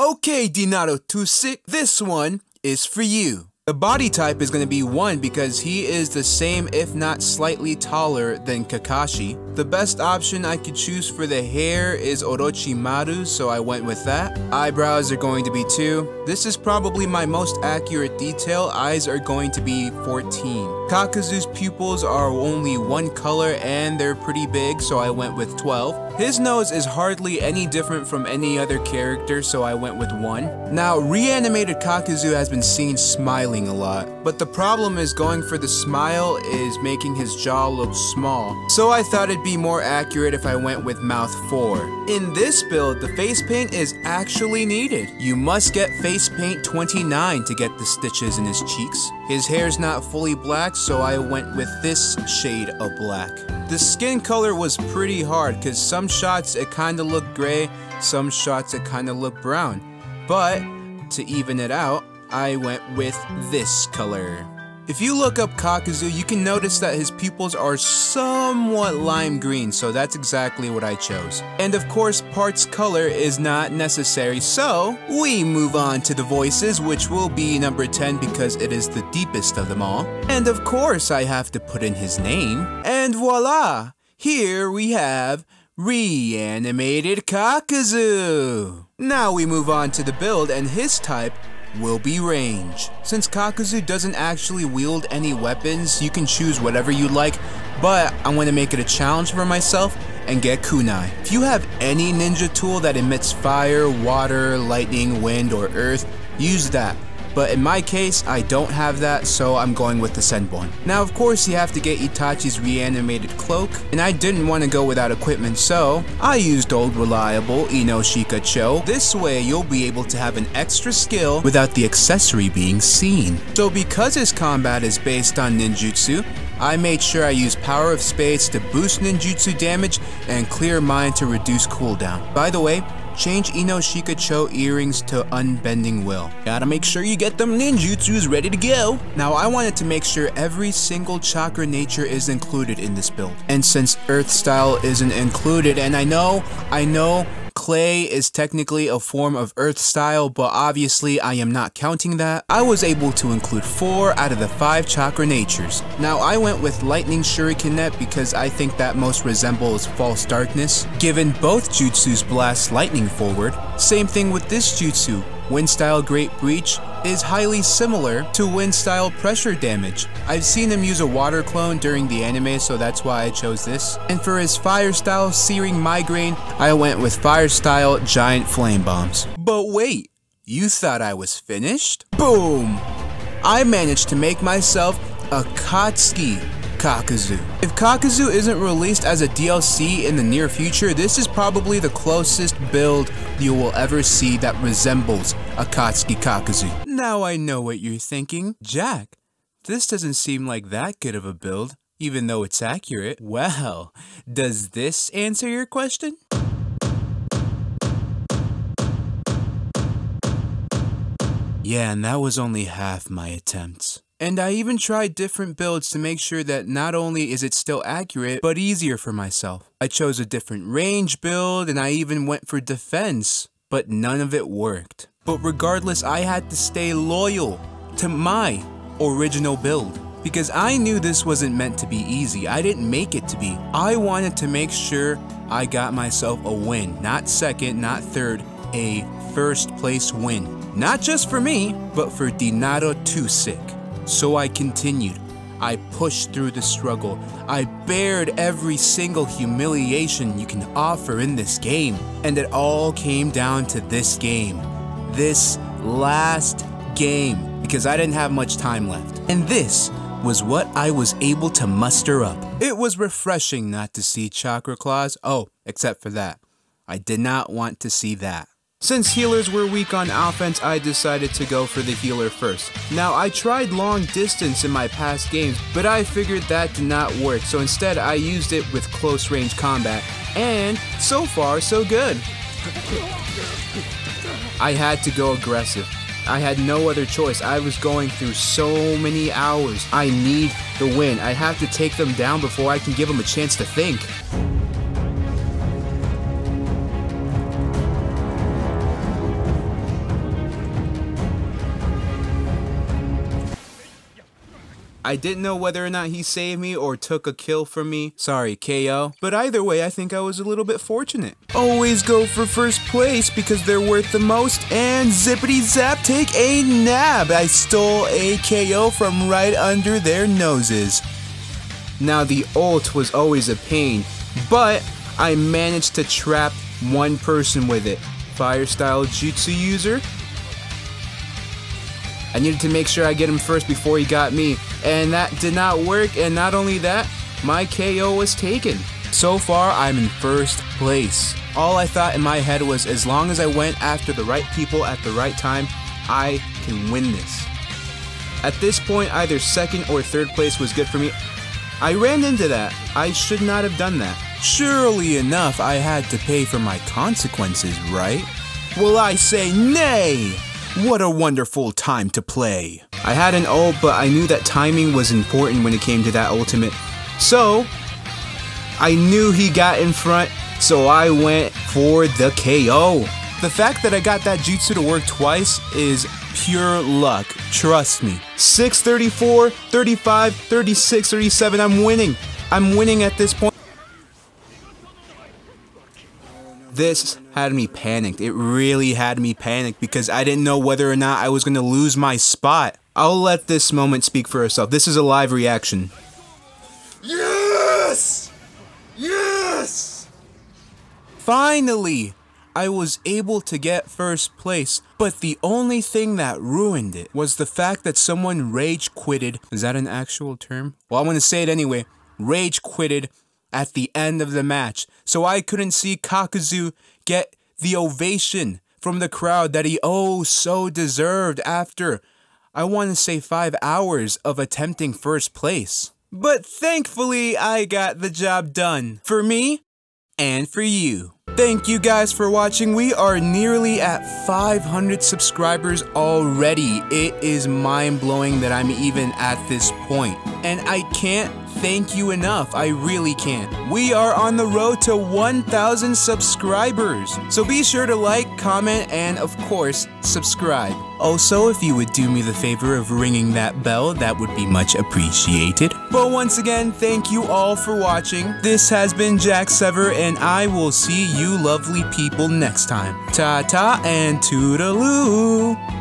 Okay, Naruto too sick, this one is for you. The body type is going to be 1 because he is the same if not slightly taller than Kakashi. The best option I could choose for the hair is Orochimaru, so I went with that. Eyebrows are going to be 2. This is probably my most accurate detail. Eyes are going to be 14. Kakuzu's pupils are only 1 color and they're pretty big, so I went with 12. His nose is hardly any different from any other character, so I went with 1. Now, reanimated Kakuzu has been seen smiling a lot, but the problem is going for the smile is making his jaw look small, so I thought it'd be more accurate if I went with mouth 4. In this build, the face paint is actually needed. You must get face paint 29 to get the stitches in his cheeks. His hair's not fully black, so I went with this shade of black. The skin color was pretty hard because some shots it kinda looked gray, some shots it kinda looked brown, but to even it out, I went with this color. If you look up Kakuzu, you can notice that his pupils are somewhat lime green, so that's exactly what I chose. And of course, parts color is not necessary, so we move on to the voices, which will be number 10 because it is the deepest of them all. And of course, I have to put in his name. And voila! Here we have reanimated Kakuzu. Now we move on to the build, and his type will be range. Since Kakuzu doesn't actually wield any weapons, you can choose whatever you like, but I want to make it a challenge for myself and get kunai. If you have any ninja tool that emits fire, water, lightning, wind, or earth, use that. But in my case, I don't have that, so I'm going with the Senbon. Now of course you have to get Itachi's reanimated cloak, and I didn't want to go without equipment, so I used old reliable Inoshika Cho. This way you'll be able to have an extra skill without the accessory being seen. So because his combat is based on ninjutsu, I made sure I used Power of Spades to boost ninjutsu damage and Clear Mind to reduce cooldown. By the way, change Inoshika Cho earrings to Unbending Will. Gotta make sure you get them ninjutsus ready to go. Now I wanted to make sure every single chakra nature is included in this build. And since Earth Style isn't included, and I know, Clay is technically a form of Earth Style, but obviously I am not counting that. I was able to include 4 out of the 5 chakra natures. Now I went with Lightning Shuriken Net because I think that most resembles False Darkness, given both jutsus blast lightning forward. Same thing with this jutsu. Wind Style Great Breach is highly similar to Wind Style Pressure Damage. I've seen him use a water clone during the anime, so that's why I chose this. And for his Fire Style Searing Migraine, I went with Fire Style Giant Flame Bombs. But wait, you thought I was finished? Boom! I managed to make myself a Katsuki Kakuzu. If Kakuzu isn't released as a DLC in the near future, this is probably the closest build you will ever see that resembles a Katsuki Kakuzu. Now I know what you're thinking. Jack, this doesn't seem like that good of a build, even though it's accurate. Well, does this answer your question? Yeah, and that was only half my attempts. And I even tried different builds to make sure that not only is it still accurate, but easier for myself. I chose a different range build, and I even went for defense, but none of it worked. But regardless, I had to stay loyal to my original build, because I knew this wasn't meant to be easy. I didn't make it to be. I wanted to make sure I got myself a win, not second, not third, a first place win. Not just for me, but for Naruto too sick. So I continued. I pushed through the struggle. I bared every single humiliation you can offer in this game. And it all came down to this game. This last game. Because I didn't have much time left. And this was what I was able to muster up. It was refreshing not to see Chakra Claws. Oh, except for that. I did not want to see that. Since healers were weak on offense, I decided to go for the healer first. Now, I tried long distance in my past games, but I figured that did not work, so instead I used it with close range combat, and so far so good. I had to go aggressive. I had no other choice. I was going through so many hours. I need the win. I have to take them down before I can give them a chance to think. I didn't know whether or not he saved me or took a kill from me. Sorry, KO. But either way, I think I was a little bit fortunate. Always go for first place because they're worth the most. And zippity zap, take a nab. I stole a KO from right under their noses. Now the ult was always a pain, but I managed to trap one person with it. Hairstyle jutsu user. I needed to make sure I get him first before he got me, and that did not work, and not only that, my KO was taken. So far, I'm in first place. All I thought in my head was as long as I went after the right people at the right time, I can win this. At this point, either second or third place was good for me. I ran into that. I should not have done that. Surely enough, I had to pay for my consequences, right? Well, I say nay! What a wonderful time to play. I had an ult, but I knew that timing was important when it came to that ultimate. So, I knew he got in front, so I went for the KO. The fact that I got that jutsu to work twice is pure luck, trust me. 6, 34, 35, 36, 37, I'm winning. I'm winning at this point. This had me panicked. It really had me panicked because I didn't know whether or not I was going to lose my spot. I'll let this moment speak for itself. This is a live reaction. Yes! Yes! Finally! I was able to get first place, but the only thing that ruined it was the fact that someone rage quitted. Is that an actual term? Well, I'm going to say it anyway. Rage quitted at the end of the match, so I couldn't see Kakuzu get the ovation from the crowd that he so deserved after, I want to say 5 hours of attempting first place. But thankfully, I got the job done. For me, and for you. Thank you guys for watching. We are nearly at 500 subscribers already. It is mind-blowing that I'm even at this point. And I can't thank you enough. I really can't. We are on the road to 1,000 subscribers. So be sure to like, comment, and of course, subscribe. Also, if you would do me the favor of ringing that bell, that would be much appreciated. But once again, thank you all for watching. This has been Jack Sever, and I will see you lovely people next time. Ta-ta and toodaloo!